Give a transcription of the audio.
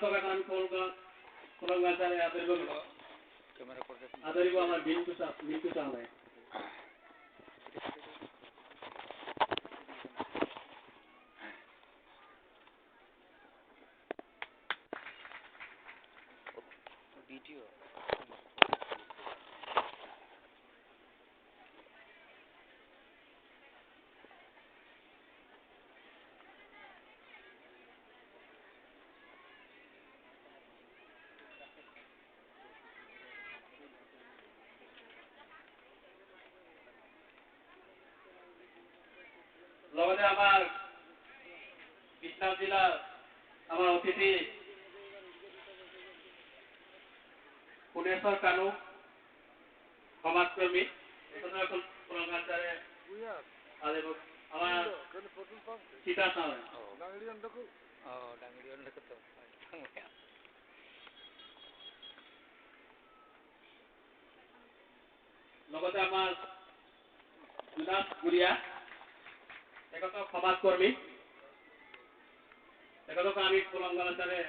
তবে এখন আমি কোলগাছারে আদরিব আমার মিন্টু সামনে ভিডিও লগতে আমার বিশ্বনাথ জেলার আমার অতিথি পুনেশ্বর কানু সমাজকর্মী এখন কোলগাছারে আমার সীতা সামনে লগতে আমার জুনাস গুড়িয়া সমাজকর্মী আমি কোলগাছারে